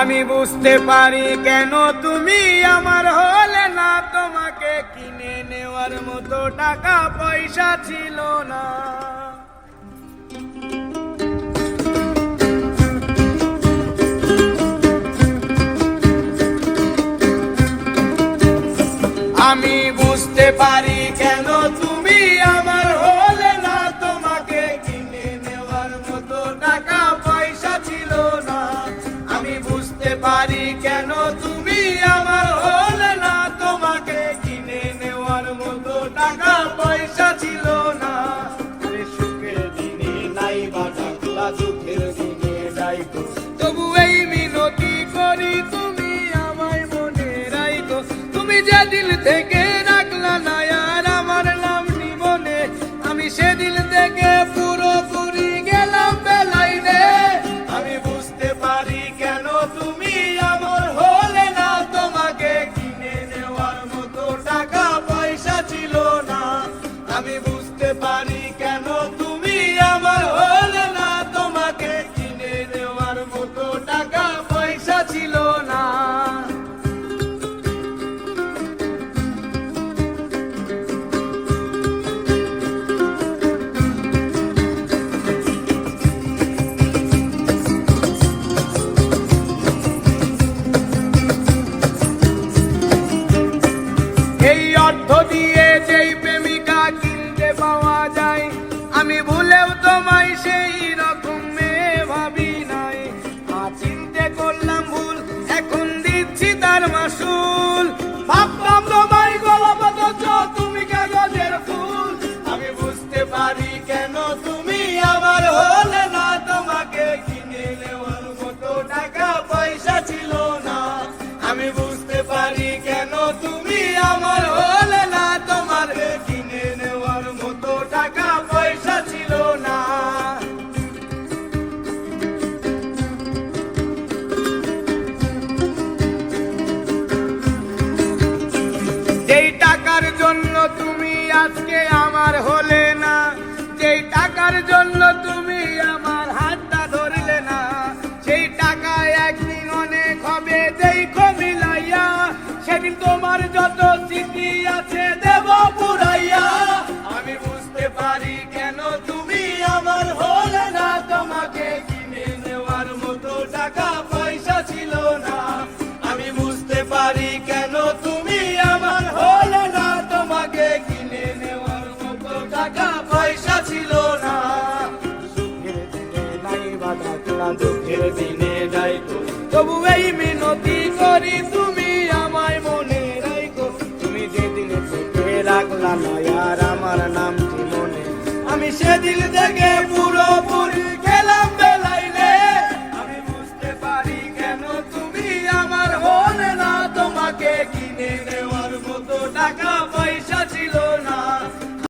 আমি বুঝতে পারি কেন তুমি আমার হলে না, তোমাকে কিনে নেওয়ার মতো টাকা পয়সা ছিল না। আমি বুঝতে পারি কেন তুমি আমার হলে না, তোমাকে কিনে নেওয়ার মতো টাকা পয়সা ছিল না। আমি বুঝতে পারি কেন তুমি আমার হলে না, তোমাকে কিনে নেওয়ার মতো টাকা পয়সা ছিল না। সুখের দিনে নাই বা টাকা, দুঃখের দিনে নাই, তবু এই মিনতি করি তুমি আমায় মনে রাখো। তুমি যে দিল থেকে রাখলা না আর আমার নাম নিমনে, আমি সেদিন থেকে পুরোপুরি গেলাম বেলাইনে। আমি বুঝতে পারি কেন তুমি আমার হলে না, তোমাকে কিনে নেওয়ার মতো টাকা পয়সা ছিল না। আমি বুঝতে পারি কেন তুমি আমার হলে না, তোমাকে কিনে নেওয়ার মতো টাকা পয়সা ছিল না। এই অর্থ দিয়ে যেই প্রেমিকা কিনতে পাওয়া যায়, আমি ভুলেও তোমায় সেই রকম মেয়ে ভাবি নাই। চিনতে করলাম ভুল, এখন দিচ্ছি তার মাসুল। ভাবলাম তোমায় গোলাপ অথচ তুমি কাগজের ফুল। আমি বুঝতে পারি কেন তুমি আমার হলে না, তোমাকে কিনে নেওয়ার মতো টাকা পয়সা ছিল না। আমি বুঝতে পারি কেন তুমি আমার হলে না, তোমাকে কিনে নেওয়ার মতো টাকা পয়সা ছিল না। যেই টাকার জন্য তুমি আজকে আমার হলে না, যেই টাকার জন্য তুমি আমার হাতটা ধরলে না, সেই টাকায় একদিন অনেক হবে দেখো মিলাইয়া। সেদিন তোমার যত স্মৃতি আছে দেব পুরাইয়া। আমি বুঝতে পারি কেন তুমি আমার হলে না, তোমাকে কিনে নেওয়ার মতো টাকা পয়সা ছিল না। আমি বুঝতে পারি কেন তুমি আমার হলে না, তোমাকে কিনে নেওয়ার মতো টাকা পয়সা ছিল না। সুখের দিনে নাই বা থাকলা, দুঃখের দিনে নাই, তবু এই মিনতি করি তুমি আমায় মনে রাখো। তুমি যে দিল থেকে রাখলা না আর আমার নামটি মনে, আমি সেদিন থেকে পুরো